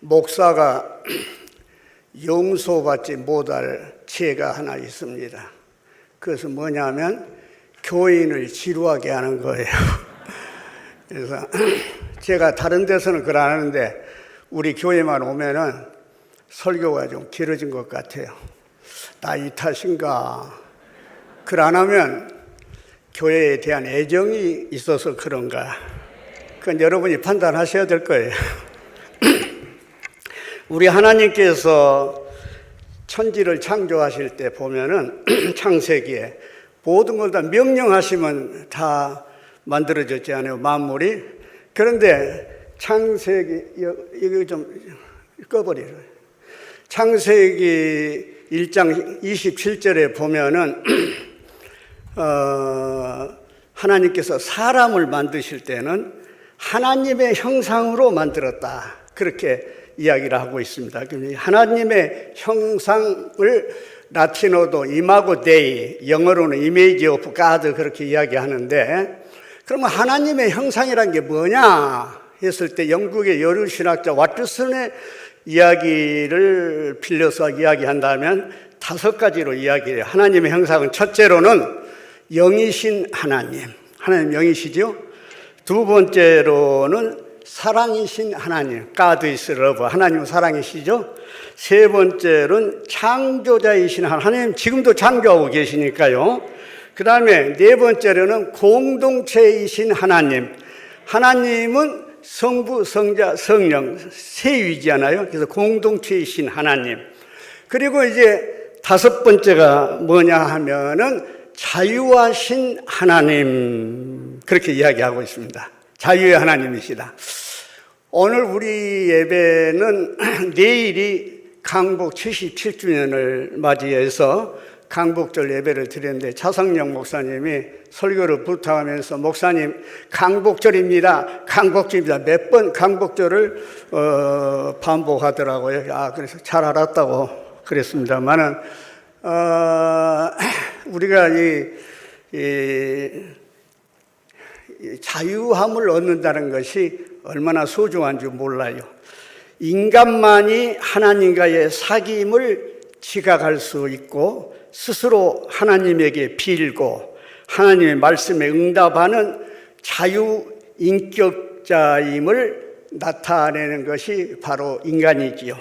목사가 용서받지 못할 죄가 하나 있습니다. 그것은 뭐냐면 교인을 지루하게 하는 거예요. 그래서 제가 다른 데서는 그걸 안 하는데 우리 교회만 오면은 설교가 좀 길어진 것 같아요. 나 이 탓인가? 그걸 안 하면 교회에 대한 애정이 있어서 그런가? 그건 여러분이 판단하셔야 될 거예요. 우리 하나님께서 천지를 창조하실 때 보면은 창세기에 모든 걸 다 명령하시면 다 만들어졌지 않아요, 만물이? 그런데 창세기, 이거 좀 꺼버리라. 창세기 1장 27절에 보면은 하나님께서 사람을 만드실 때는 하나님의 형상으로 만들었다, 그렇게 이야기를 하고 있습니다. 하나님의 형상을 라틴어도 이마고 데이, 영어로는 이미지 오브 가드 그렇게 이야기하는데, 그러면 하나님의 형상이란 게 뭐냐 했을 때 영국의 여류신학자 와트슨의 이야기를 빌려서 이야기한다면 5가지로 이야기해요. 하나님의 형상은 첫째로는 영이신 하나님, 하나님 영이시죠. 두 번째로는 사랑이신 하나님, God is love, 하나님은 사랑이시죠. 세 번째는 창조자이신 하나님, 지금도 창조하고 계시니까요. 그 다음에 네 번째로는 공동체이신 하나님, 하나님은 성부, 성자, 성령 세 위잖아요. 그래서 공동체이신 하나님. 그리고 이제 5번째가 뭐냐 하면은 자유하신 하나님, 그렇게 이야기하고 있습니다. 자유의 하나님이시다. 오늘 우리 예배는 내일이 강복 77주년을 맞이해서 강복절 예배를 드렸는데 차성령 목사님이 설교를 부탁하면서 목사님 강복절입니다. 강복절입니다. 몇 번 강복절을 반복하더라고요. 그래서 잘 알았다고 그랬습니다만은 우리가 이 자유함을 얻는다는 것이 얼마나 소중한지 몰라요. 인간만이 하나님과의 사귐을 지각할 수 있고 스스로 하나님에게 빌고 하나님의 말씀에 응답하는 자유인격자임을 나타내는 것이 바로 인간이지요.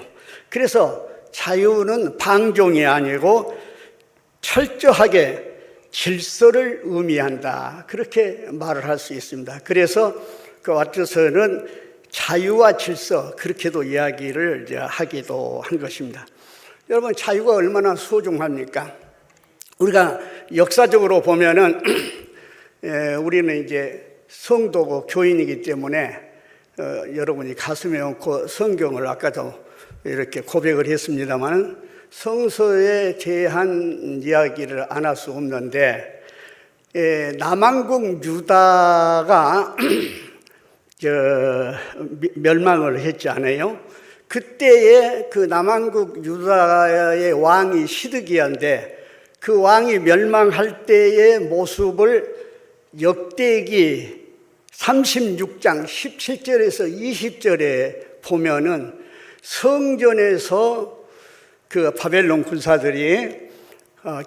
그래서 자유는 방종이 아니고 철저하게 질서를 의미한다, 그렇게 말을 할 수 있습니다. 그래서 그 와트슨은 자유와 질서, 그렇게도 이야기를 하기도 한 것입니다. 여러분, 자유가 얼마나 소중합니까? 우리가 역사적으로 보면은 우리는 이제 성도고 교인이기 때문에 여러분이 가슴에 얹고 성경을 아까도 이렇게 고백을 했습니다만 성서에 대한 이야기를 안 할 수 없는데, 남왕국 유다가 멸망을 했지 않아요? 그때의 그 남왕국 유다의 왕이 시드기야인데, 그 왕이 멸망할 때의 모습을 역대기 36장 17절에서 20절에 보면은 성전에서 그 바벨론 군사들이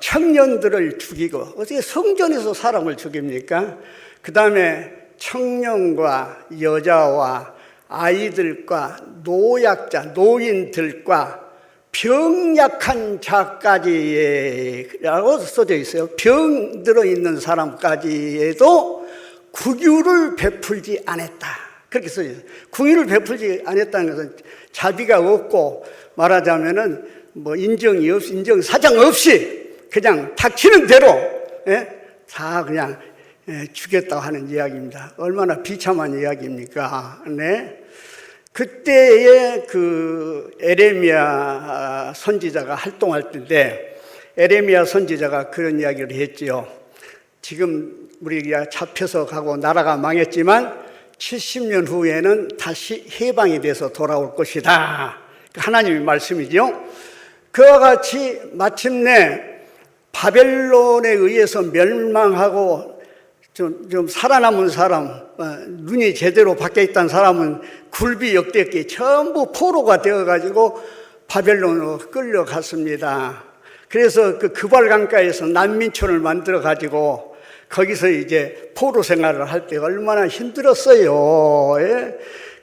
청년들을 죽이고, 어떻게 성전에서 사람을 죽입니까? 그 다음에 청년과 여자와 아이들과 노약자, 노인들과 병약한 자까지라고 써져 있어요. 병 들어있는 사람까지에도 국유를 베풀지 않았다, 그렇게 써져 있어요. 국유를 베풀지 않았다는 것은 자비가 없고, 말하자면은 뭐 인정 사정 없이 그냥 닥치는 대로 다 그냥 죽였다고 하는 이야기입니다. 얼마나 비참한 이야기입니까? 네. 그때의 그 에레미야 선지자가 활동할 때인데, 에레미야 선지자가 그런 이야기를 했지요. 지금 우리가 잡혀서 가고 나라가 망했지만 70년 후에는 다시 해방이 돼서 돌아올 것이다, 하나님의 말씀이죠. 그와 같이 마침내 바벨론에 의해서 멸망하고 좀 살아남은 사람, 눈이 제대로 박혀 있던 사람은 굴비 역대기 전부 포로가 되어가지고 바벨론으로 끌려갔습니다. 그래서 그 그발강가에서 난민촌을 만들어가지고 거기서 이제 포로 생활을 할 때 얼마나 힘들었어요. 예?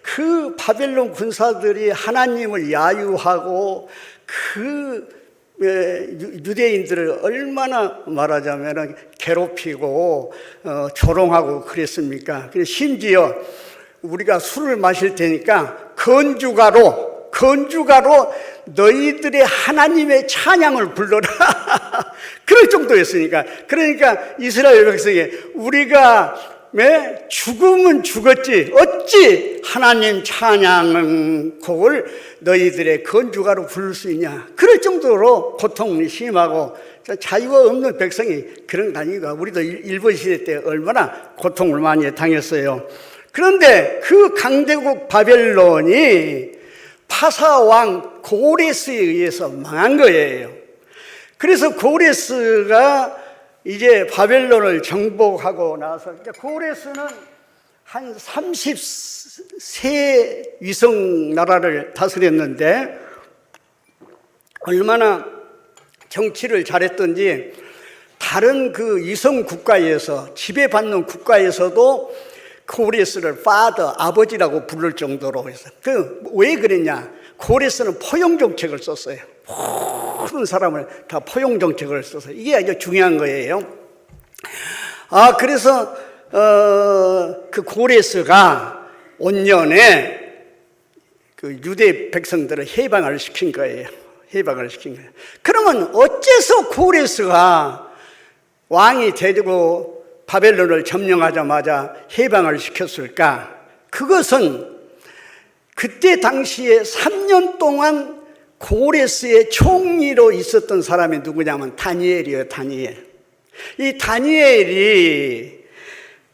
그 바벨론 군사들이 하나님을 야유하고 그 유대인들을 얼마나 말하자면 괴롭히고 조롱하고 그랬습니까? 그래서 심지어 우리가 술을 마실 테니까 건주가로 너희들의 하나님의 찬양을 불러라. 그럴 정도였으니까. 그러니까 이스라엘 백성이 우리가 죽으면 죽었지 어찌 하나님 찬양 곡을 너희들의 건주가로 부를 수 있냐. 그럴 정도로 고통이 심하고 자유가 없는 백성이 그런 거 아닌가. 우리도 일본 시대 때 얼마나 고통을 많이 당했어요. 그런데 그 강대국 바벨론이 파사왕 고레스에 의해서 망한 거예요. 그래서 고레스가 이제 바벨론을 정복하고 나서 고레스는 한 30세 위성 나라를 다스렸는데 얼마나 정치를 잘했던지 다른 그 위성 국가에서 지배받는 국가에서도 고레스를 father, 아버지라고 부를 정도로 해서 왜 그랬냐? 고레스는 포용 정책을 썼어요. 모든 사람을 다 포용 정책을 써서 이게 아주 중요한 거예요. 그래서 그 고레스가 온년에 그 유대 백성들을 해방을 시킨 거예요. 그러면 어째서 고레스가 왕이 되고 바벨론을 점령하자마자 해방을 시켰을까? 그것은 그때 당시에 3년 동안 고레스의 총리로 있었던 사람이 누구냐면 다니엘이에요. 이 다니엘이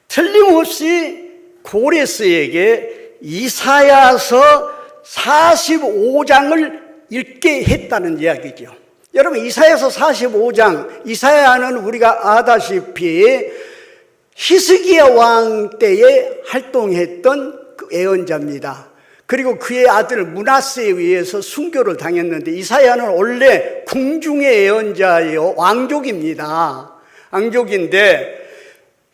틀림없이 고레스에게 이사야서 45장을 읽게 했다는 이야기죠. 여러분, 이사야서 45장, 이사야는 우리가 아다시피 히스기야 왕 때에 활동했던 그 예언자입니다. 그리고 그의 아들 므낫세에 의해서 순교를 당했는데 이사야는 원래 궁중의 예언자예요. 왕족입니다. 왕족인데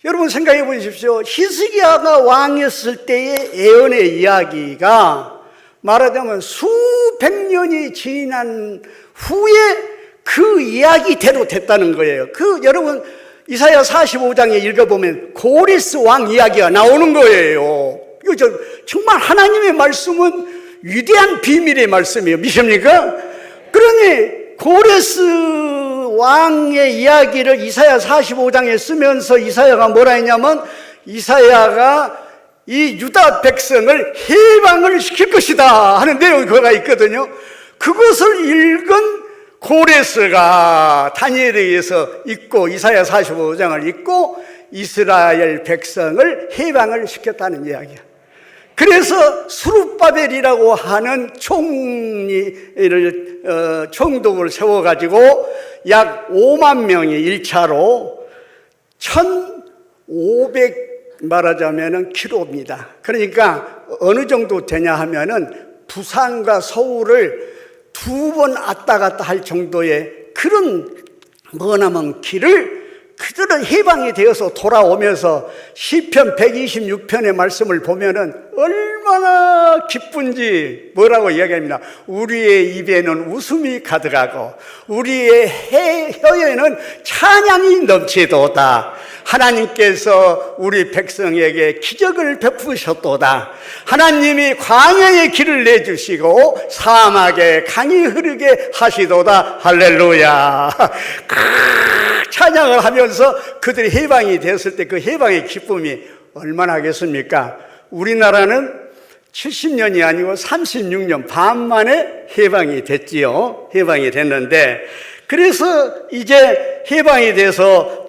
여러분 생각해 보십시오. 히스기야가 왕이었을 때의 예언의 이야기가 말하자면 수백 년이 지난 후에 그 이야기대로 됐다는 거예요. 여러분 이사야 45장에 읽어보면 고레스 왕 이야기가 나오는 거예요. 이거 정말 하나님의 말씀은 위대한 비밀의 말씀이에요. 믿습니까? 그러니 고레스 왕의 이야기를 이사야 45장에 쓰면서 이사야가 뭐라 했냐면 이사야가 이 유다 백성을 해방을 시킬 것이다 하는 내용이 거기가 있거든요. 그것을 읽은 고레스가 다니엘에 의해서 읽고 이사야 45장을 읽고 이스라엘 백성을 해방을 시켰다는 이야기야. 그래서 수룹바벨이라고 하는 총독을 세워가지고 약 5만 명이 1차로 1,500 말하자면은 킬로입니다. 그러니까 어느 정도 되냐 하면은 부산과 서울을 2번 왔다 갔다 할 정도의 그런 머나먼 길을 그들은 해방이 되어서 돌아오면서 시편 126편의 말씀을 보면은 얼마나 기쁜지 뭐라고 이야기합니다. 우리의 입에는 웃음이 가득하고 우리의 혀에는 찬양이 넘치도다. 하나님께서 우리 백성에게 기적을 베푸셨도다. 하나님이 광야의 길을 내주시고 사막에 강이 흐르게 하시도다. 할렐루야. 찬양을 하면서 그들이 해방이 되었을 때 그 해방의 기쁨이 얼마나 하겠습니까? 우리나라는 70년이 아니고 36년 반 만에 해방이 됐지요. 해방이 됐는데 그래서 이제 해방이 돼서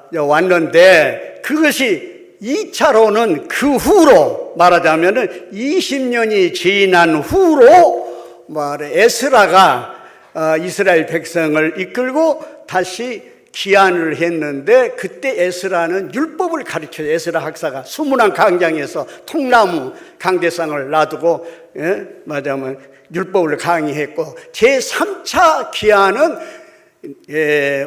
돌아왔는데 그것이 2차로는 그 후로 말하자면은 20년이 지난 후로 에스라가 이스라엘 백성을 이끌고 다시 귀환을 했는데 그때 에스라는 율법을 가르쳐요. 에스라 학사가 수문안 강장에서 통나무 강대상을 놔두고 말하자면 율법을 강의했고, 제3차 귀환은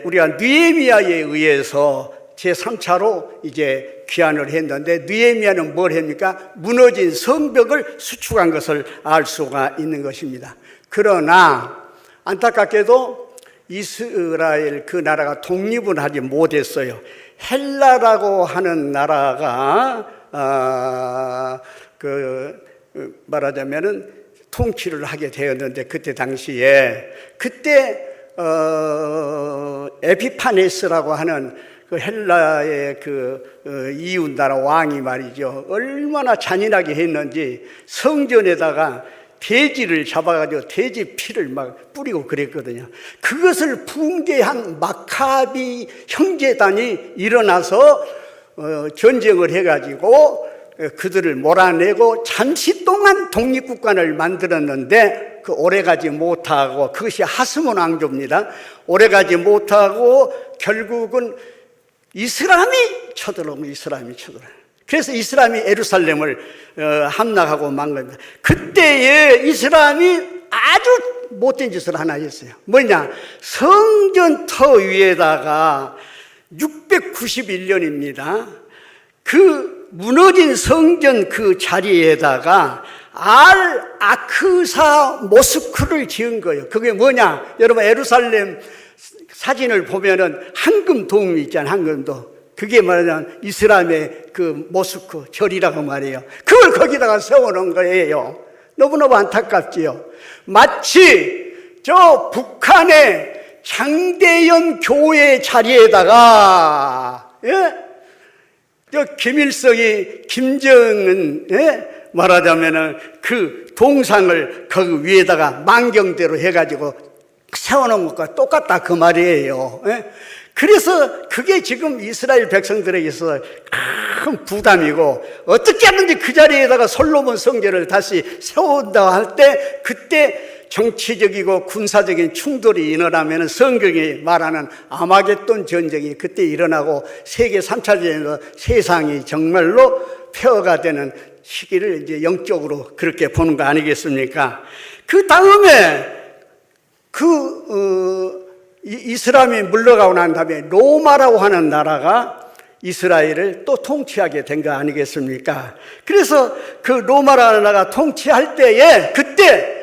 우리가 느헤미야에 의해서 제3차로 이제 귀환을 했는데, 느헤미야는 뭘 합니까? 무너진 성벽을 수축한 것을 알 수가 있는 것입니다. 그러나 안타깝게도 이스라엘 그 나라가 독립은 하지 못했어요. 헬라라고 하는 나라가 말하자면은 통치를 하게 되었는데, 그때 당시에 에피파네스라고 하는 그 헬라의 이웃 나라 왕이 말이죠, 얼마나 잔인하게 했는지 성전에다가 돼지를 잡아가지고 돼지 피를 막 뿌리고 그랬거든요. 그것을 붕괴한 마카비 형제단이 일어나서 전쟁을 해가지고 그들을 몰아내고 잠시 동안 독립국가를 만들었는데, 오래가지 못하고, 그것이 하스몬 왕조입니다. 오래가지 못하고 결국은 이슬람이 쳐들어오면 그래서 이슬람이 예루살렘을 함락하고 만 겁니다. 그때에 이슬람이 아주 못된 짓을 하나 했어요. 뭐냐? 성전터 위에다가 691년입니다. 그 무너진 성전 그 자리에다가 알 아크사 모스크를 지은 거예요. 그게 뭐냐? 여러분, 예루살렘 사진을 보면은 황금 도움이 있잖아요. 황금도. 그게 말하자면 이슬람의 그 모스크 절이라고 말이에요. 그걸 거기다가 세워놓은 거예요. 너무너무 안타깝지요. 마치 저 북한의 장대연 교회 자리에다가 저 김일성이 김정은 말하자면은 그 동상을 거기 위에다가 만경대로 해가지고 세워놓은 것과 똑같다 그 말이에요. 그래서 그게 지금 이스라엘 백성들에게 있어서 큰 부담이고, 어떻게 하든지 그 자리에다가 솔로몬 성전을 다시 세운다 할 때, 그때 정치적이고 군사적인 충돌이 일어나면 성경이 말하는 아마겟돈 전쟁이 그때 일어나고 세계 3차 전쟁에서 세상이 정말로 폐허가 되는 시기를 이제 영적으로 그렇게 보는 거 아니겠습니까? 그 다음에 이슬람이 물러가고 난 다음에 로마라고 하는 나라가 이스라엘을 또 통치하게 된 거 아니겠습니까? 그래서 그 로마라는 나라가 통치할 때에 그때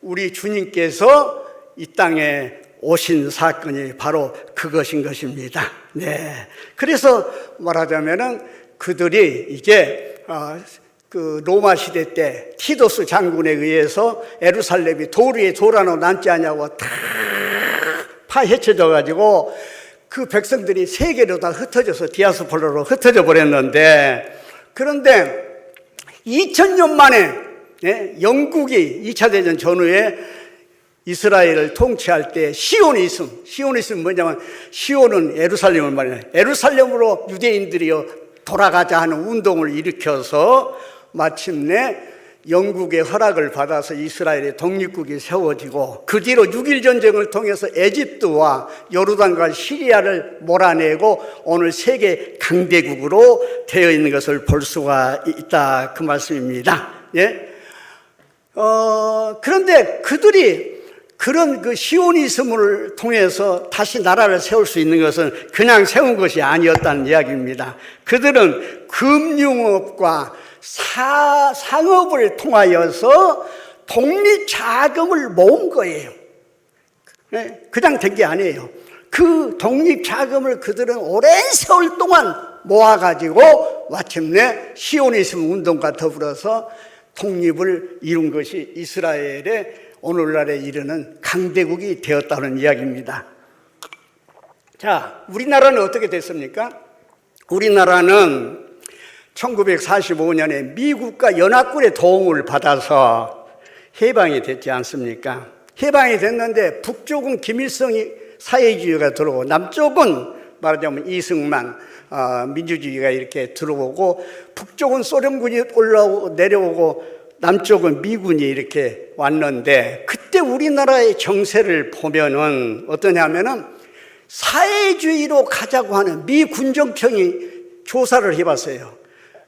우리 주님께서 이 땅에 오신 사건이 바로 그것인 것입니다. 네. 그래서 말하자면은 그들이 이제 그 로마 시대 때 티도스 장군에 의해서 예루살렘이 돌 위에 돌 하나 남지 않냐고 다 파헤쳐져 가지고 그 백성들이 세계로 다 흩어져서 디아스포라로 흩어져 버렸는데, 그런데 2000년 만에 영국이 2차 대전 전후에 이스라엘을 통치할 때 시오니즘 뭐냐면, 시온은 예루살렘을 말해요. 예루살렘으로 유대인들이 돌아가자 하는 운동을 일으켜서 마침내 영국의 허락을 받아서 이스라엘의 독립국이 세워지고, 그 뒤로 6.1 전쟁을 통해서 에집트와 요르단과 시리아를 몰아내고 오늘 세계 강대국으로 되어 있는 것을 볼 수가 있다 그 말씀입니다. 예? 그런데 그들이 그런 그 시오니즘을 통해서 다시 나라를 세울 수 있는 것은 그냥 세운 것이 아니었다는 이야기입니다. 그들은 금융업과 상업을 통하여서 독립자금을 모은 거예요. 그냥 된 게 아니에요. 그 독립자금을 그들은 오랜 세월 동안 모아가지고 마침내 시오니즘 운동과 더불어서 독립을 이룬 것이 이스라엘의 오늘날에 이르는 강대국이 되었다는 이야기입니다. 자, 우리나라는 어떻게 됐습니까? 우리나라는 1945년에 미국과 연합군의 도움을 받아서 해방이 됐지 않습니까? 해방이 됐는데 북쪽은 김일성이 사회주의가 들어오고, 남쪽은 말하자면 이승만 민주주의가 이렇게 들어오고, 북쪽은 소련군이 내려오고 남쪽은 미군이 이렇게 왔는데, 그때 우리나라의 정세를 보면은 어떠냐면은 사회주의로 가자고 하는 미 군정청이 조사를 해봤어요.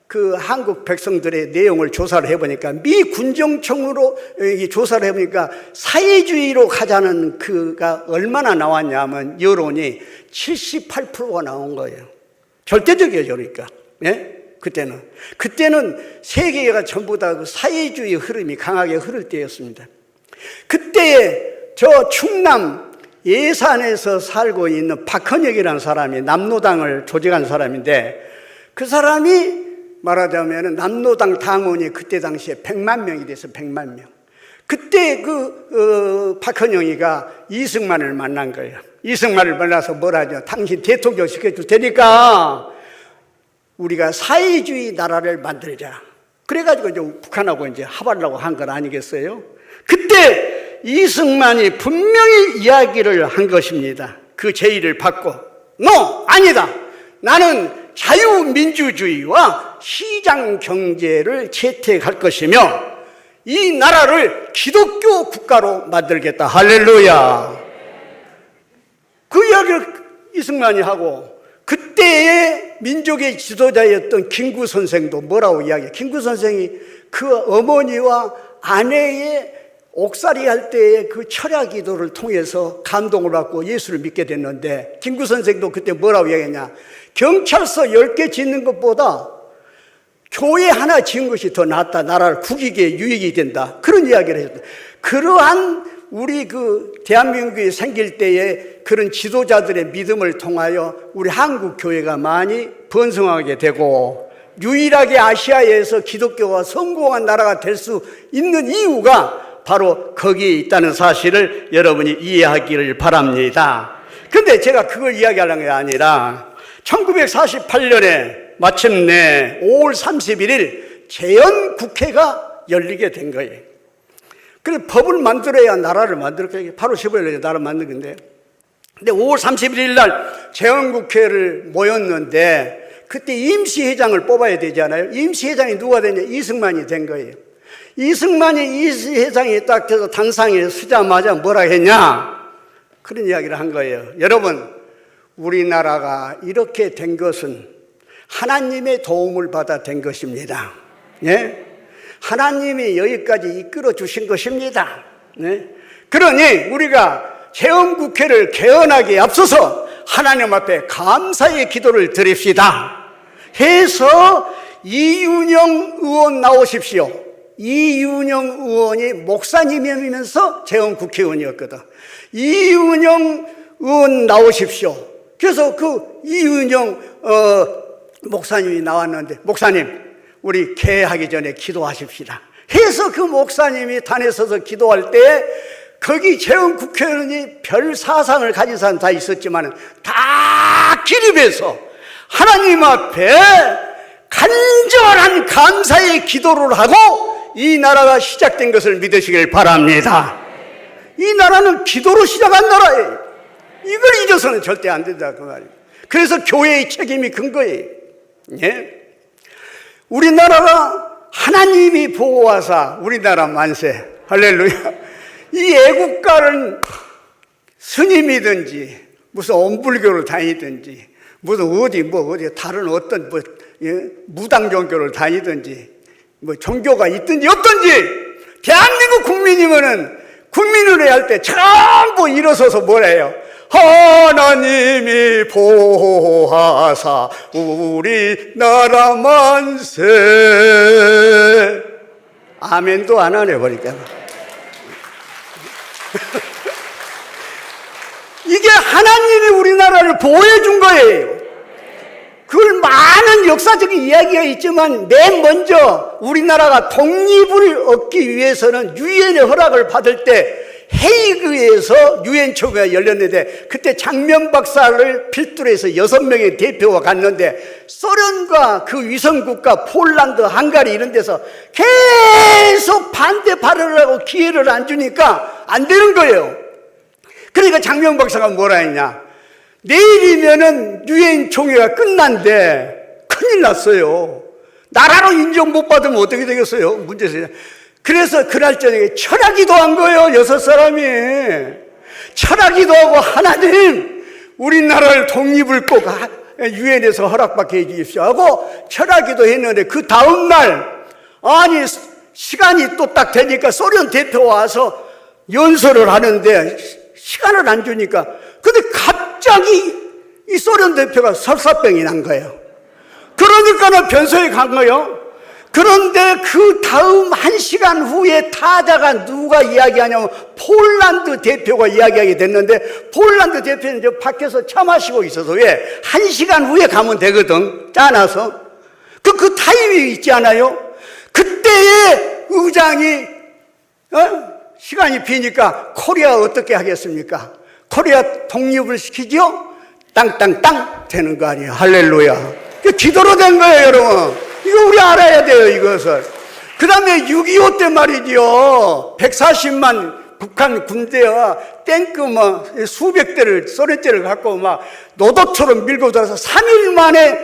그 한국 백성들의 내용을 조사를 해보니까 미 군정청으로 조사를 해보니까 사회주의로 가자는 그가 얼마나 나왔냐면 여론이 78%가 나온 거예요. 절대적이에요. 그러니까 그때는 세계가 전부 다 그 사회주의 흐름이 강하게 흐를 때였습니다. 그때에 저 충남 예산에서 살고 있는 박헌혁이라는 사람이 남노당을 조직한 사람인데, 그 사람이 말하자면 남노당 당원이 그때 당시에 100만 명이 돼서 100만 명. 그때 박헌영이가 이승만을 만난 거예요. 이승만을 만나서 뭐라죠? 당신 대통령 시켜줄 테니까 우리가 사회주의 나라를 만들자. 그래가지고 이제 북한하고 이제 합하려고 한 건 아니겠어요? 그때 이승만이 분명히 이야기를 한 것입니다. 그 제의를 받고, 아니다. 나는 자유민주주의와 시장 경제를 채택할 것이며 이 나라를 기독교 국가로 만들겠다. 할렐루야. 그 이야기를 이승만이 하고, 그때의 민족의 지도자였던 김구 선생도 뭐라고 이야기해요? 김구 선생이 그 어머니와 아내의 옥살이 할 때의 그 철야 기도를 통해서 감동을 받고 예수를 믿게 됐는데, 김구 선생도 그때 뭐라고 이야기했냐? 경찰서 10개 짓는 것보다 교회 하나 지은 것이 더 낫다. 나라를 국익에 유익이 된다. 그런 이야기를 했습니다. 그러한 우리 대한민국이 생길 때에 그런 지도자들의 믿음을 통하여 우리 한국 교회가 많이 번성하게 되고, 유일하게 아시아에서 기독교가 성공한 나라가 될 수 있는 이유가 바로 거기에 있다는 사실을 여러분이 이해하기를 바랍니다. 그런데 제가 그걸 이야기하려는 게 아니라 1948년에 마침내 5월 31일 재헌국회가 열리게 된 거예요. 그래서 법을 만들어야 나라를 만들 거예요. 8월 15일에 나라를 만든 건데, 근데 5월 31일 날 재헌국회를 모였는데 그때 임시회장을 뽑아야 되잖아요. 임시회장이 누가 되냐? 이승만이 된 거예요. 이승만이 임시회장이 딱 돼서 단상에 서자마자 뭐라 했냐? 그런 이야기를 한 거예요. 여러분, 우리나라가 이렇게 된 것은 하나님의 도움을 받아 된 것입니다. 예? 하나님이 여기까지 이끌어 주신 것입니다. 네? 그러니 우리가 재헌국회를 개헌하기에 앞서서 하나님 앞에 감사의 기도를 드립시다 해서 이윤영 의원 나오십시오. 이윤영 의원이 목사님이면서 재헌국회의원이었거든. 이윤영 의원 나오십시오. 그래서 그 이윤영 목사님이 나왔는데, 목사님 우리 개하기 전에 기도하십시다 해서 그 목사님이 단에 서서 기도할 때 거기 재헌국회의원이 별 사상을 가진 사람 다 있었지만 다 기립해서 하나님 앞에 간절한 감사의 기도를 하고 이 나라가 시작된 것을 믿으시길 바랍니다. 이 나라는 기도로 시작한 나라예요. 이걸 잊어서는 절대 안 된다 그 말이에요. 그래서 교회의 책임이 큰 거예요. 예? 우리나라가 하나님이 보호하사 우리나라 만세. 할렐루야. 이 애국가는 스님이든지 무슨 엄불교를 다니든지 무슨 어디 다른 어떤 무당 종교를 다니든지 종교가 있든지 없든지 대한민국 국민이면은 국민의회 할 때 전부 일어서서 뭐라 해요? 하나님이 보호하사 우리나라 만세. 아멘도 안 하네 보니까. 이게 하나님이 우리나라를 보호해 준 거예요. 그걸 많은 역사적인 이야기가 있지만 맨 먼저 우리나라가 독립을 얻기 위해서는 유엔의 허락을 받을 때 헤이그에서 유엔 총회가 열렸는데 그때 장면 박사를 필두로 해서 6명의 대표가 갔는데 소련과 그 위성국가 폴란드, 헝가리 이런 데서 계속 반대 발언을 하고 기회를 안 주니까 안 되는 거예요. 그러니까 장면 박사가 뭐라 했냐? 내일이면은 유엔 총회가 끝난데 큰일 났어요. 나라로 인정 못 받으면 어떻게 되겠어요? 문제세요. 그래서 그날 저녁에 철야기도 한 거예요. 6사람이 철야기도 하고 하나님 우리나라를 독립을 꼭 유엔에서 허락받게 해주십시오 하고 철학기도 했는데 그 다음날 아니 시간이 또 딱 되니까 소련 대표가 와서 연설을 하는데 시간을 안 주니까 근데 갑자기 이 소련 대표가 설사병이 난 거예요. 그러니까는 변소에 간 거예요. 그런데 그 다음 1시간 후에 타자가 누가 이야기하냐면 폴란드 대표가 이야기하게 됐는데 폴란드 대표는 저 밖에서 차 마시고 있어서 왜 1시간 후에 가면 되거든 짜놔서 그 타임이 있지 않아요? 그때에 의장이 시간이 비니까 코리아 어떻게 하겠습니까? 코리아 독립을 시키죠? 땅땅땅 되는 거 아니에요. 할렐루야. 기도로 된 거예요, 여러분. 이거 우리 알아야 돼요, 이것을. 그 다음에 6.25 때 말이죠. 140만 북한 군대와 탱크 수백 대를, 소련 대를 갖고 막 노도처럼 밀고 들어서 3일 만에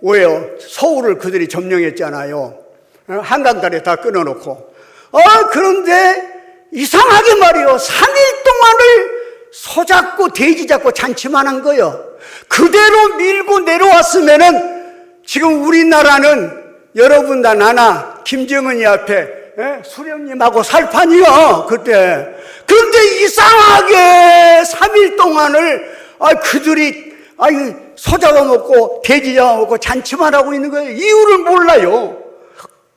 왜요? 서울을 그들이 점령했잖아요. 한강다리에 다 끊어놓고. 그런데 이상하게 말이요. 3일 동안을 소잡고 돼지 잡고 잔치만 한 거예요. 그대로 밀고 내려왔으면은 지금 우리나라는 여러분 다 나나 김정은이 앞에 수령님하고 살판이요 그때. 그런데 이상하게 3일 동안을 그들이 소 잡아먹고 돼지 잡아먹고 잔치만 하고 있는 거예요. 이유를 몰라요.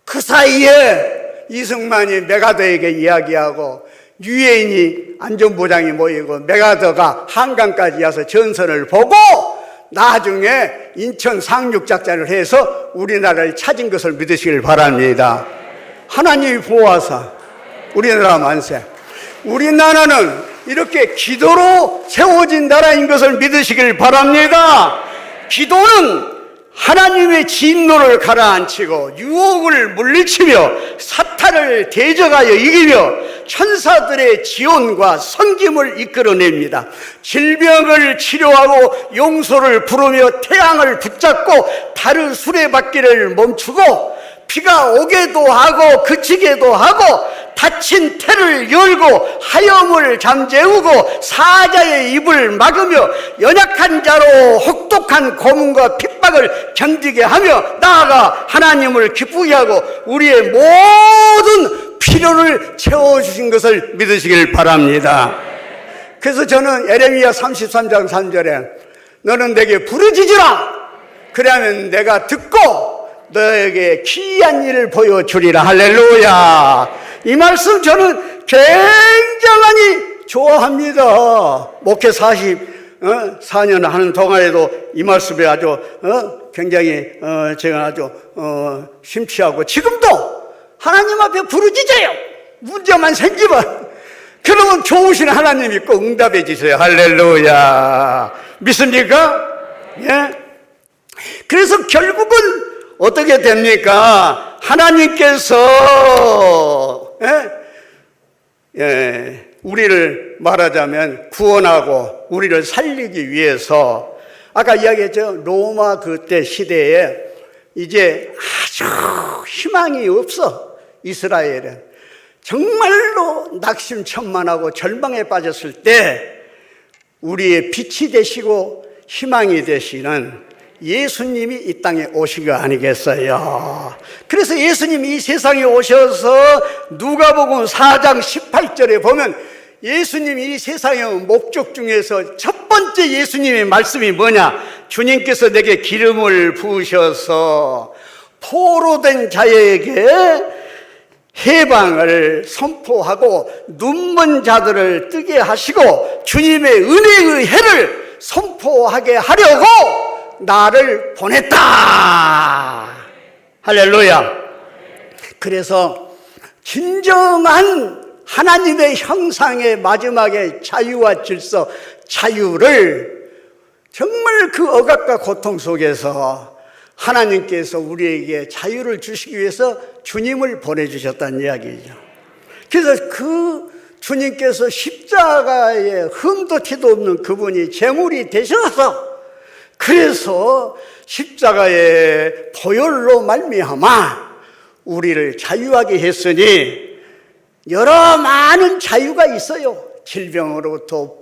그 사이에 이승만이 메가더에게 이야기하고 유엔이 안전보장이 모이고 메가더가 한강까지 와서 전선을 보고 나중에 인천 상륙작전을 해서 우리나라를 찾은 것을 믿으시길 바랍니다. 하나님이 보호하사 우리나라 만세. 우리나라는 이렇게 기도로 세워진 나라인 것을 믿으시길 바랍니다. 기도는 하나님의 진노를 가라앉히고 유혹을 물리치며 사탄을 대적하여 이기며 천사들의 지원과 섬김을 이끌어냅니다. 질병을 치료하고 용서를 부르며 태양을 붙잡고 달의 수레바퀴를 멈추고 비가 오게도 하고 그치게도 하고 닫힌 태를 열고 하염을 잠재우고 사자의 입을 막으며 연약한 자로 혹독한 고문과 핍박을 견디게 하며 나아가 하나님을 기쁘게 하고 우리의 모든 필요를 채워주신 것을 믿으시길 바랍니다. 그래서 저는 에레미야 33장 3절에 너는 내게 부르짖으라 그러면 내가 듣고 너에게 기이한 일을 보여주리라. 할렐루야. 이 말씀 저는 굉장히 좋아합니다. 목회 44년 하는 동안에도 이 말씀에 아주 굉장히 제가 아주 심취하고 지금도 하나님 앞에 부르짖어요. 문제만 생기면 그러면 좋으신 하나님이 꼭 응답해 주세요. 할렐루야. 믿습니까? 예. 그래서 결국은 어떻게 됩니까? 하나님께서 우리를 말하자면 구원하고 우리를 살리기 위해서 아까 이야기했죠. 로마 그때 시대에 이제 아주 희망이 없어. 이스라엘은 정말로 낙심천만하고 절망에 빠졌을 때 우리의 빛이 되시고 희망이 되시는 예수님이 이 땅에 오신 거 아니겠어요? 그래서 예수님이 이 세상에 오셔서 누가복음 4장 18절에 보면 예수님이 이 세상의 목적 중에서 첫 번째 예수님의 말씀이 뭐냐? 주님께서 내게 기름을 부으셔서 포로된 자에게 해방을 선포하고 눈먼 자들을 뜨게 하시고 주님의 은혜의 해를 선포하게 하려고 나를 보냈다. 할렐루야. 그래서 진정한 하나님의 형상의 마지막에 자유와 질서, 자유를 정말 그 억압과 고통 속에서 하나님께서 우리에게 자유를 주시기 위해서 주님을 보내주셨다는 이야기죠. 그래서 그 주님께서 십자가에 흠도 티도 없는 그분이 제물이 되셔서 그래서 십자가의 보혈로 말미암아 우리를 자유하게 했으니 여러 많은 자유가 있어요. 질병으로부터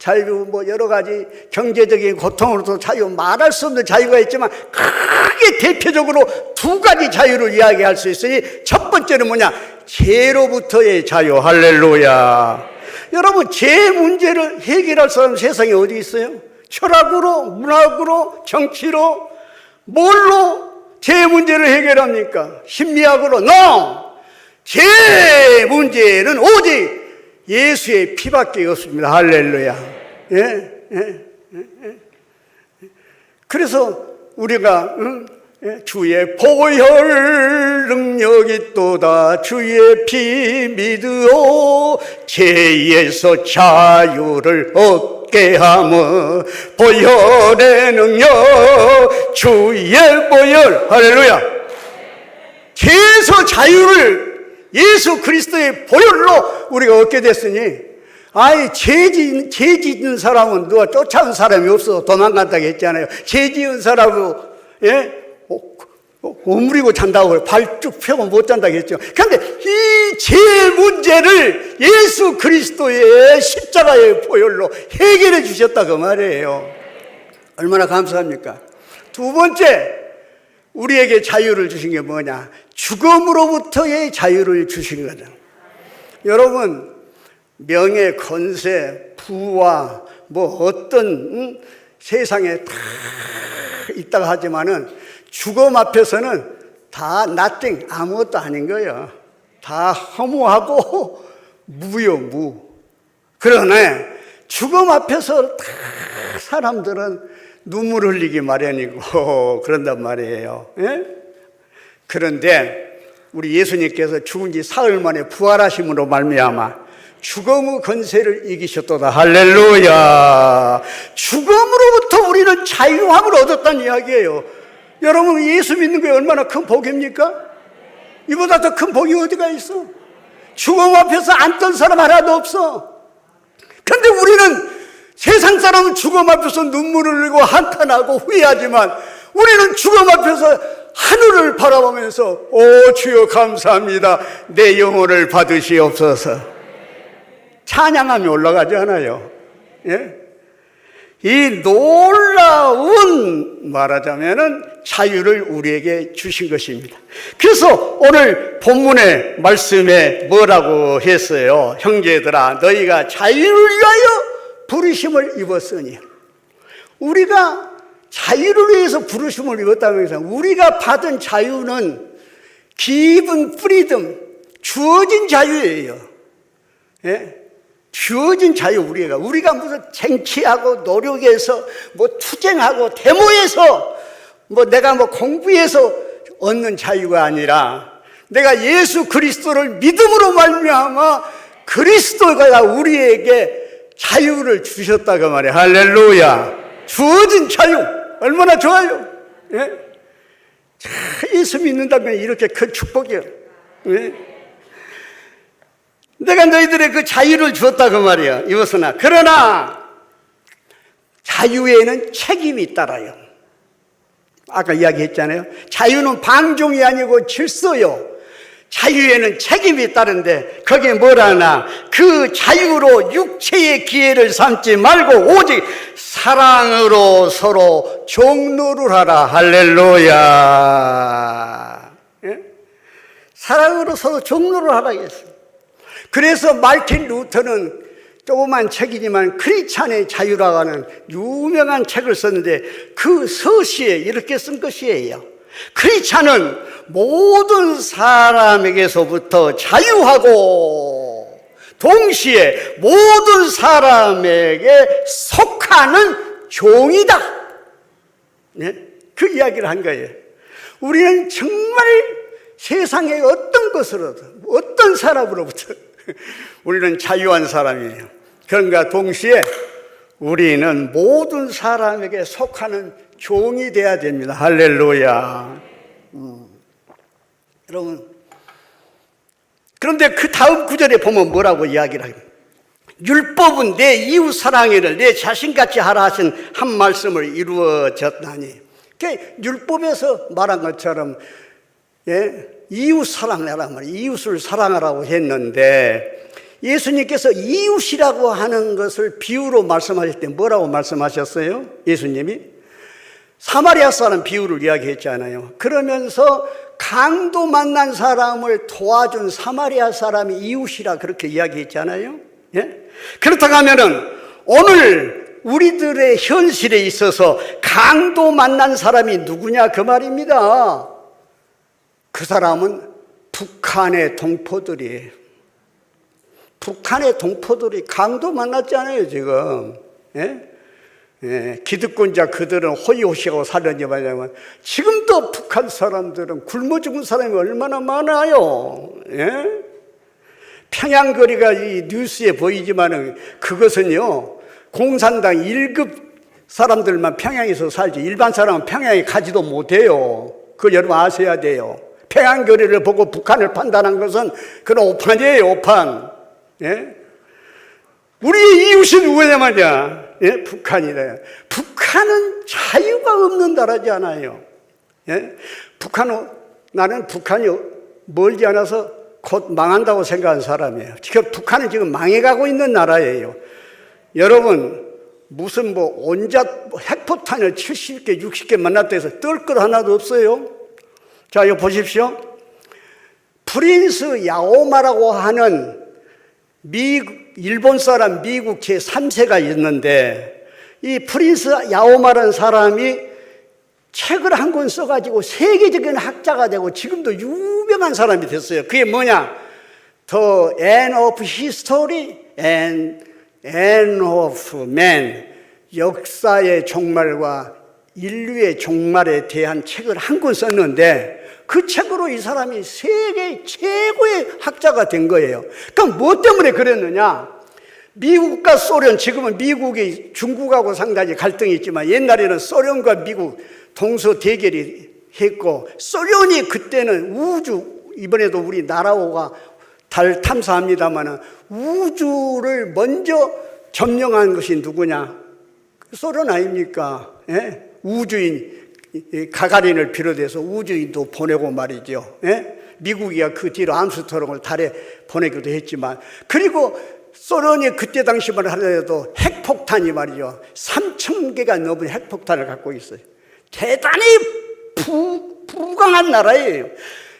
자유, 뭐 여러 가지 경제적인 고통으로도 자유, 말할 수 없는 자유가 있지만 크게 대표적으로 두 가지 자유를 이야기할 수 있으니 첫 번째는 뭐냐? 죄로부터의 자유. 할렐루야. 여러분, 죄 문제를 해결할 사람 세상에 어디 있어요? 철학으로, 문학으로, 정치로, 뭘로 죄 문제를 해결합니까? 심리학으로? No! 죄 문제는 오직 예수의 피밖에 없습니다. 할렐루야. 그래서 우리가 주의 보혈 능력이 있도다. 주의 피 믿으오. 죄에서 자유를 얻게 하며 보혈의 능력, 주의 보혈. 할렐루야. 죄에서 자유를 예수 그리스도의 보혈로 우리가 얻게 됐으니, 죄 짓는 사람은 누가 쫓아온 사람이 없어 도망간다고 했잖아요. 죄 지은 사람은 오므리고 잔다고 발 쭉 펴고 못 잔다고 했죠. 그런데 이 죄 문제를 예수 그리스도의 십자가의 보혈로 해결해 주셨다 그 말이에요. 얼마나 감사합니까? 두 번째, 우리에게 자유를 주신 게 뭐냐? 죽음으로부터의 자유를 주신 거죠. 여러분, 명예, 권세, 부와 뭐 어떤 세상에 다 있다고 하지만은 죽음 앞에서는 다 nothing, 아무것도 아닌 거예요. 다 허무하고 무요, 무. 그러네, 죽음 앞에서 다 사람들은 눈물 흘리기 마련이고 그런단 말이에요. 그런데 우리 예수님께서 죽은 지 사흘 만에 부활하심으로 말미암아 죽음의 권세를 이기셨도다. 할렐루야. 죽음으로부터 우리는 자유함을 얻었다는 이야기예요. 여러분, 예수 믿는 게 얼마나 큰 복입니까? 이보다 더 큰 복이 어디가 있어? 죽음 앞에서 앉던 사람 하나도 없어. 그런데 우리는, 세상 사람은 죽음 앞에서 눈물을 흘리고 한탄하고 후회하지만 우리는 죽음 앞에서 하늘을 바라보면서 오 주여 감사합니다, 내 영혼을 받으시옵소서 찬양하며 올라가지 않아요? 이 놀라운, 말하자면은 자유를 우리에게 주신 것입니다. 그래서 오늘 본문의 말씀에 뭐라고 했어요? 형제들아, 너희가 자유를 위하여 부르심을 입었으니. 우리가 자유를 위해서 부르심을 입었다는 것은, 우리가 받은 자유는 given freedom, 주어진 자유예요. 주어진 자유. 우리가 무슨 쟁취하고 노력해서 뭐 투쟁하고 데모해서 뭐 내가 뭐 공부해서 얻는 자유가 아니라, 내가 예수 그리스도를 믿음으로 말미암아 그리스도가 우리에게 자유를 주셨다고 말이에요. 할렐루야. 주어진 자유. 얼마나 좋아요. 예수 믿는다면 이렇게 큰 축복이에요. 내가 너희들의 그 자유를 주었다고 말이에요. 이것으나 그러나 자유에는 책임이 따라요. 아까 이야기했잖아요. 자유는 방종이 아니고 질서요. 자유에는 책임이 따른데 거기에 뭐라나, 그 자유로 육체의 기회를 삼지 말고 오직 사랑으로 서로 종노를 하라. 할렐루야. 사랑으로 서로 종노를 하라 했어요. 그래서 마르틴 루터는 조그만 책이지만 크리스찬의 자유라고 하는 유명한 책을 썼는데, 그 서시에 이렇게 쓴 것이에요. 크리스찬은 모든 사람에게서부터 자유하고 동시에 모든 사람에게 속하는 종이다. 그 이야기를 한 거예요. 우리는 정말 세상의 어떤 것으로도, 어떤 사람으로부터 우리는 자유한 사람이에요. 그런가 동시에 우리는 모든 사람에게 속하는 종이 되어야 됩니다. 할렐루야. 여러분, 그런데 그 다음 구절에 보면 뭐라고 이야기를 해요? 율법은 내 이웃 사랑을 내 자신같이 하라 하신 한 말씀을 이루어졌나니. 율법에서 말한 것처럼 이웃 사랑하라 말이에요. 이웃을 사랑하라고 했는데, 예수님께서 이웃이라고 하는 것을 비유로 말씀하실 때 뭐라고 말씀하셨어요? 예수님이 사마리아 사람 비유를 이야기했잖아요. 그러면서 강도 만난 사람을 도와준 사마리아 사람이 이웃이라 그렇게 이야기했잖아요. 예? 그렇다고 하면은 오늘 우리들의 현실에 있어서 강도 만난 사람이 누구냐 그 말입니다. 그 사람은 북한의 동포들이에요. 북한의 동포들이 강도 만났잖아요 지금. 예? 예, 기득권자 그들은 호의호식하고 살려니 말하자면 지금도 북한 사람들은 굶어 죽은 사람이 얼마나 많아요. 예? 평양거리가 이 뉴스에 보이지만은 그것은요 공산당 1급 사람들만 평양에서 살지 일반 사람은 평양에 가지도 못해요. 그거 여러분 아셔야 돼요. 평양거리를 보고 북한을 판단한 것은 그런 오판이에요, 오판. 예? 우리의 이웃이 누구냐 말이야. 예? 북한이래요. 북한은 자유가 없는 나라지 않아요. 예? 나는 북한이 멀지 않아서 곧 망한다고 생각하는 사람이에요. 지금 북한은 지금 망해가고 있는 나라예요. 여러분 무슨 온갖 핵포탄을 70개, 60개 만났다 해서 뜰 것 하나도 없어요. 자, 이거 보십시오. 프린스 야오마라고 하는 일본 사람 미국 제3세가 있는데 이 프린스 야오마라는 사람이 책을 한 권 써가지고 세계적인 학자가 되고 지금도 유명한 사람이 됐어요. 그게 뭐냐? The End of History and End of Man, 역사의 종말과 인류의 종말에 대한 책을 한 권 썼는데 그 책으로 이 사람이 세계 최고의 학자가 된 거예요. 그럼 뭐 때문에 그랬느냐? 미국과 소련, 지금은 미국이 중국하고 상당히 갈등이 있지만 옛날에는 소련과 미국 동서 대결이 했고 소련이 그때는 이번에도 우리 나라오가 달 탐사합니다만 우주를 먼저 점령한 것이 누구냐? 소련 아닙니까? 예? 우주인 가가린을 비롯해서 우주인도 보내고 말이죠. 예? 미국이야 그 뒤로 암스트롱을 달에 보내기도 했지만 그리고 소련이 그때 당시만 하더라도 핵폭탄이 말이죠. 3,000개가 넘은 핵폭탄을 갖고 있어요. 대단히 부강한 나라예요.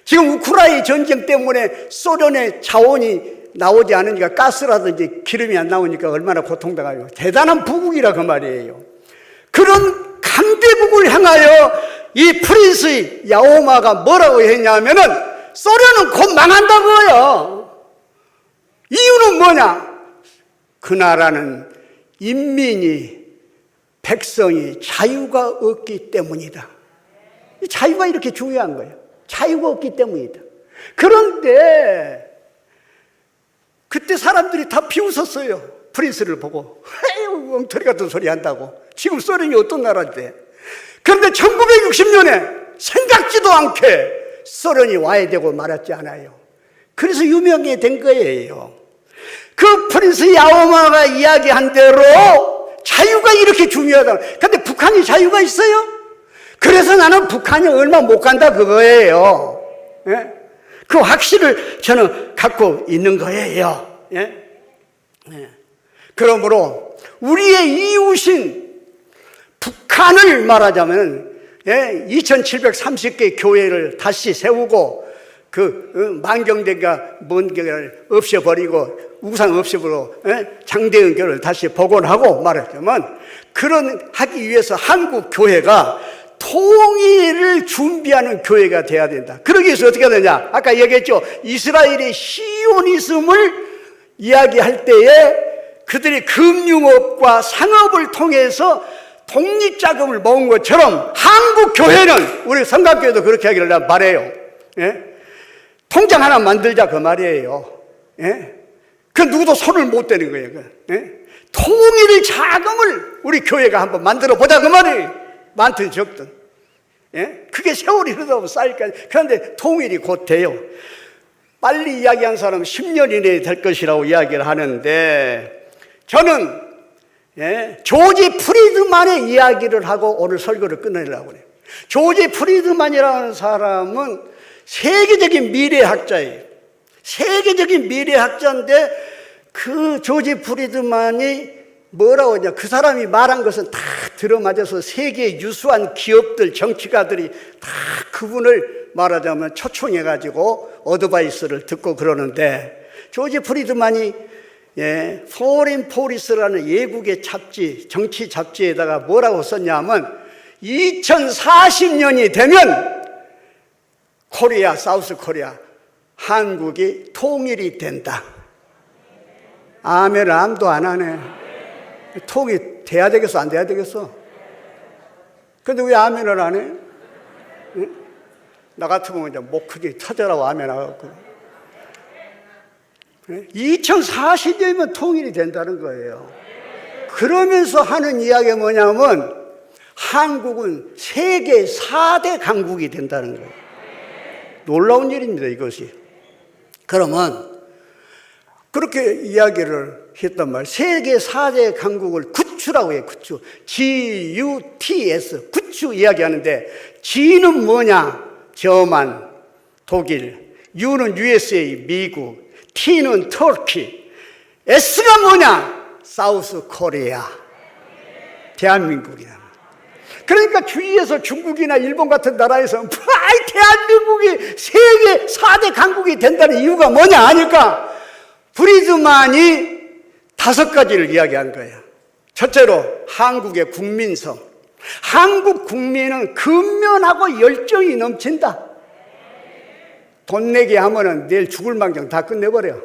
지금 우크라이나 전쟁 때문에 소련의 자원이 나오지 않으니까 가스라든지 기름이 안 나오니까 얼마나 고통당하요. 대단한 부국이라 그 말이에요. 그런 강대국을 향하여 이 프린스 야오마가 뭐라고 했냐면은 소련은 곧 망한다고요. 이유는 뭐냐? 그 나라는 인민이 백성이 자유가 없기 때문이다. 자유가 이렇게 중요한 거예요. 자유가 없기 때문이다. 그런데 그때 사람들이 다 비웃었어요. 프린스를 보고 에휴 엉터리 같은 소리 한다고. 지금 소련이 어떤 나라인데. 그런데 1960년에 생각지도 않게 소련이 와야 되고 말았지 않아요. 그래서 유명해 된 거예요. 그 프린스 야오마가 이야기한 대로 자유가 이렇게 중요하다. 그런데 북한이 자유가 있어요? 그래서 나는 북한이 얼마 못 간다 그거예요. 예? 그 확신을 저는 갖고 있는 거예요. 예? 예. 그러므로 우리의 이웃인 북한을 말하자면 2730개 교회를 다시 세우고 그 만경대가 먼교를 없애버리고 우상 없애버리고 장대은 교를 다시 복원하고 말하자면 그런 하기 위해서 한국 교회가 통일을 준비하는 교회가 돼야 된다. 그러기 위해서 어떻게 되냐? 아까 얘기했죠. 이스라엘의 시오니즘을 이야기할 때에 그들이 금융업과 상업을 통해서 독립자금을 모은 것처럼 한국 교회는 우리 성감교회도 그렇게 하기를 난 바라요. 예? 통장 하나 만들자 그 말이에요. 예? 그 누구도 손을 못 대는 거예요. 예? 통일 자금을 우리 교회가 한번 만들어 보자 그 말이에요. 많든 적든. 예? 그게 세월이 흐르다 보면 쌓일까지. 그런데 통일이 곧 돼요. 빨리 이야기한 사람은 10년 이내에 될 것이라고 이야기를 하는데 저는 조지 프리드만의 이야기를 하고 오늘 설교를 끝내려고 해요. 조지 프리드만이라는 사람은 세계적인 미래학자예요. 세계적인 미래학자인데 그 조지 프리드만이 뭐라고 하냐, 그 사람이 말한 것은 다 들어맞아서 세계 유수한 기업들, 정치가들이 다 그분을 말하자면 초청해가지고 어드바이스를 듣고 그러는데, 조지 프리드만이 포린 포리스라는 외국의 잡지, 정치 잡지에다가 뭐라고 썼냐면 2040년이 되면 코리아, 사우스 코리아, 한국이 통일이 된다. 아멘을 암도 안 하네. 통이 돼야 되겠어, 안 돼야 되겠어? 근데 왜 아멘을 안 해? 응? 나 같으면 이제 목 크게 터져라고 아멘 하고. 2040년이면 통일이 된다는 거예요. 그러면서 하는 이야기가 뭐냐면 한국은 세계 4대 강국이 된다는 거예요. 놀라운 일입니다, 이것이. 그러면 그렇게 이야기를 했단 말이에요. 세계 4대 강국을 구추라고 해요, 구추. G-U-T-S, 구추 이야기하는데, G는 뭐냐? 저만, 독일. U는 USA, 미국. T는 터키. S가 뭐냐? 사우스 코리아. 대한민국이야. 그러니까 주위에서 중국이나 일본 같은 나라에서 대한민국이 세계 4대 강국이 된다는 이유가 뭐냐 하니까 프리드만이 5가지를 이야기한 거예요. 첫째로 한국의 국민성. 한국 국민은 근면하고 열정이 넘친다. 돈 내기 하면은 내일 죽을 망정 다 끝내버려.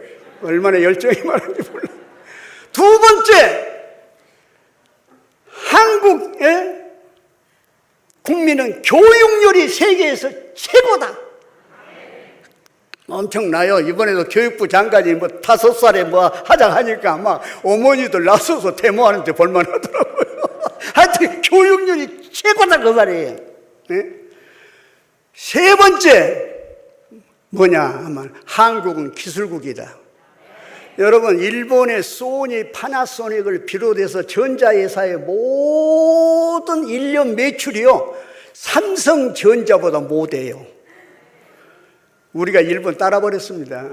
얼마나 열정이 많은지 몰라. 두 번째, 한국의 국민은 교육열이 세계에서 최고다. 엄청나요. 이번에도 교육부 장관이 5살에 하자 하니까 막 어머니들 나서서 데모하는데 볼만하더라고요. 하여튼 교육열이 최고다 그 말이에요. 네? 세 번째 뭐냐 하면 한국은 기술국이다. 여러분, 일본의 소니, 파나소닉을 비롯해서 전자회사의 모든 1년 매출이요 삼성전자보다 못해요. 우리가 일본 따라버렸습니다.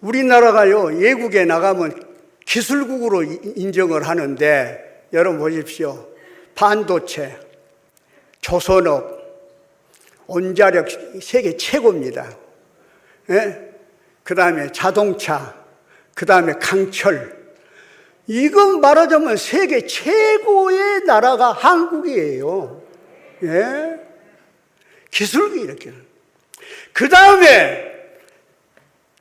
우리나라가요 외국에 나가면 기술국으로 인정을 하는데, 여러분 보십시오. 반도체, 조선업, 원자력 세계 최고입니다. 예? 그 다음에 자동차, 그 다음에 강철. 이건 말하자면 세계 최고의 나라가 한국이에요. 예? 기술이 이렇게. 그 다음에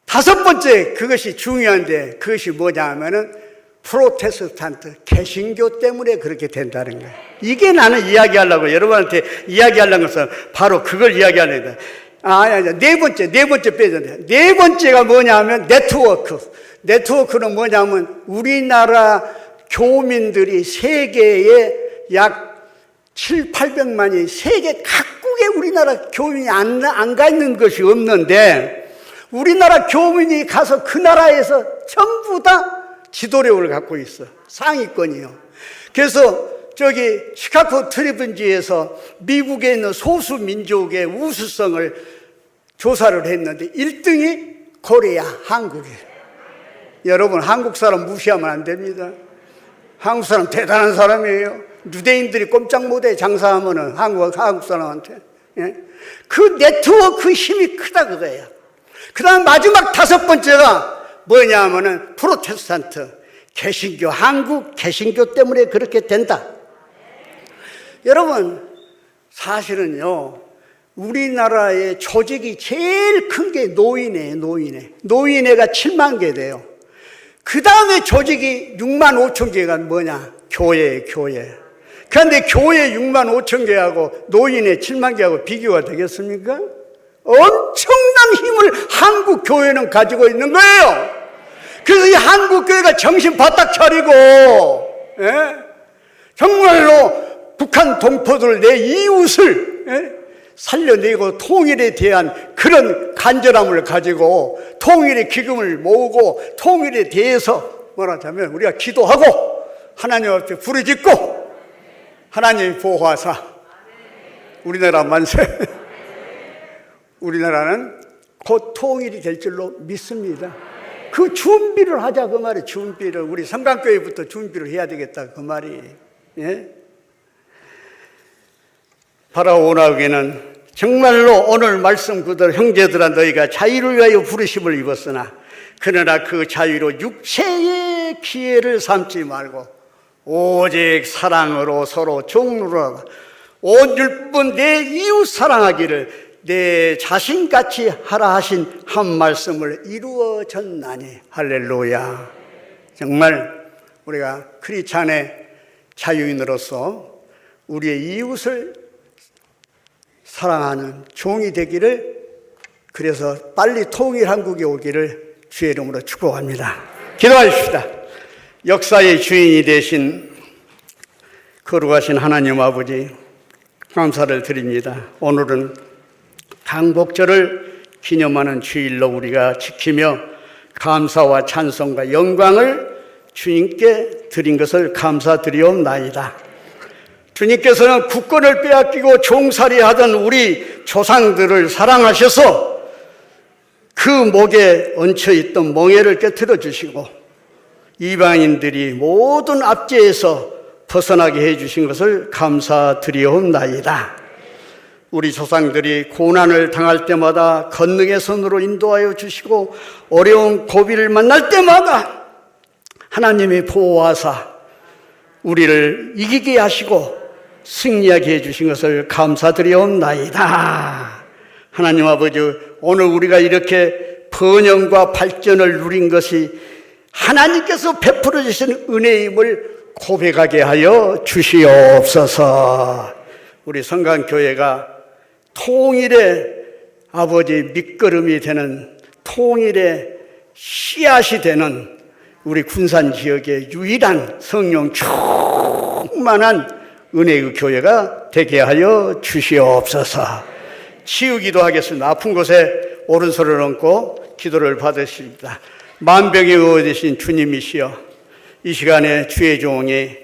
5번째, 그것이 중요한데, 그것이 뭐냐 하면은 프로테스탄트, 개신교 때문에 그렇게 된다는 거예요. 이게 나는 이야기하려고, 여러분한테 이야기하려는 것은 바로 그걸 이야기하려는 거예요. 네 번째 빼졌네. 네 번째가 뭐냐 하면 네트워크. 네트워크는 뭐냐면 우리나라 교민들이 세계에 약 700~800만이 세계 각국에 우리나라 교민이 안 가 있는 것이 없는데, 우리나라 교민이 가서 그 나라에서 전부 다 지도력을 갖고 있어. 상위권이요. 그래서 저기 시카고 트리뷴지에서 미국에 있는 소수 민족의 우수성을 조사를 했는데 1등이 코리아, 한국이에요. 여러분, 한국 사람 무시하면 안 됩니다. 한국 사람 대단한 사람이에요. 유대인들이 꼼짝 못해 장사하면은 한국 사람한테. 예? 그 네트워크 힘이 크다 그거예요. 그 다음 마지막 5번째가 뭐냐 하면은 프로테스탄트, 개신교, 한국 개신교 때문에 그렇게 된다. 여러분, 사실은요, 우리나라의 조직이 제일 큰 게 노인회예요, 노인회. 노인회가 7만 개 돼요. 그 다음에 조직이 6만 5천 개가 뭐냐? 교회예요, 교회. 그런데 교회 6만 5천 개하고 노인회 7만 개하고 비교가 되겠습니까? 엄청난 힘을 한국 교회는 가지고 있는 거예요. 그래서 이 한국 교회가 정신 바짝 차리고, 예? 정말로 북한 동포들, 내 이웃을, 예? 살려내고 통일에 대한 그런 간절함을 가지고 통일의 기금을 모으고 통일에 대해서 말하자면 우리가 기도하고 하나님 앞에 부르짖고 하나님이 보호하사 우리나라 만세. 우리나라는 곧 통일이 될 줄로 믿습니다. 그 준비를 하자 그 말이. 준비를 우리 삼강교회부터 준비를 해야 되겠다 그 말이. 예? 바라오나기는 정말로 오늘 말씀 그대로 형제들아 너희가 자유를 위하여 부르심을 입었으나 그러나 그 자유로 육체의 기회를 삼지 말고 오직 사랑으로 서로 종로라 온 율법 내 이웃 사랑하기를 내 자신같이 하라 하신 한 말씀을 이루어졌나니. 할렐루야. 정말 우리가 크리스찬의 자유인으로서 우리의 이웃을 사랑하는 종이 되기를, 그래서 빨리 통일한국이 오기를 주의 이름으로 축복합니다. 기도하십시다. 역사의 주인이 되신 거룩하신 하나님 아버지, 감사를 드립니다. 오늘은 강복절을 기념하는 주일로 우리가 지키며 감사와 찬송과 영광을 주님께 드린 것을 감사드리옵나이다. 주님께서는 국권을 빼앗기고 종살이 하던 우리 조상들을 사랑하셔서 그 목에 얹혀있던 멍에를 깨트려 주시고 이방인들이 모든 압제에서 벗어나게 해주신 것을 감사드리옵나이다. 우리 조상들이 고난을 당할 때마다 권능의 손으로 인도하여 주시고 어려운 고비를 만날 때마다 하나님이 보호하사 우리를 이기게 하시고 승리하게 해주신 것을 감사드리옵나이다. 하나님 아버지, 오늘 우리가 이렇게 번영과 발전을 누린 것이 하나님께서 베풀어 주신 은혜임을 고백하게 하여 주시옵소서. 우리 성강교회가 통일의 아버지 밑거름이 되는, 통일의 씨앗이 되는 우리 군산 지역의 유일한 성령 충만한 은혜의 교회가 되게 하여 주시옵소서. 치유기도 하겠습니다. 아픈 곳에 오른손을 얹고 기도를 받으십니다. 만병의 의원 되신 주님이시여, 이 시간에 주의 종이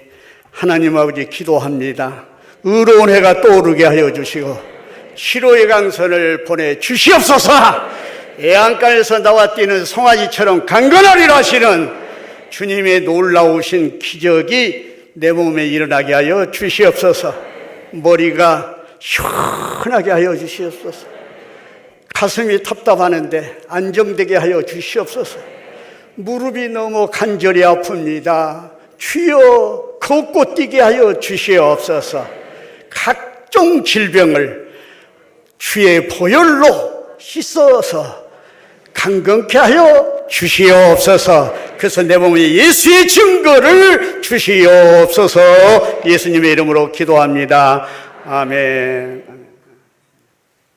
하나님 아버지 기도합니다. 의로운 해가 떠오르게 하여 주시고 치료의 강선을 보내 주시옵소서. 애안간에서 나와 뛰는 송아지처럼 강건하리라 하시는 주님의 놀라우신 기적이 내 몸에 일어나게 하여 주시옵소서. 머리가 시원하게 하여 주시옵소서. 가슴이 답답하는데 안정되게 하여 주시옵소서. 무릎이 너무 간절히 아픕니다. 주여 걷고 뛰게 하여 주시옵소서. 각종 질병을 주의 보혈로 씻어서 강건케 하여 주시옵소서. 그래서 내 몸에 예수의 증거를 주시옵소서. 예수님의 이름으로 기도합니다. 아멘.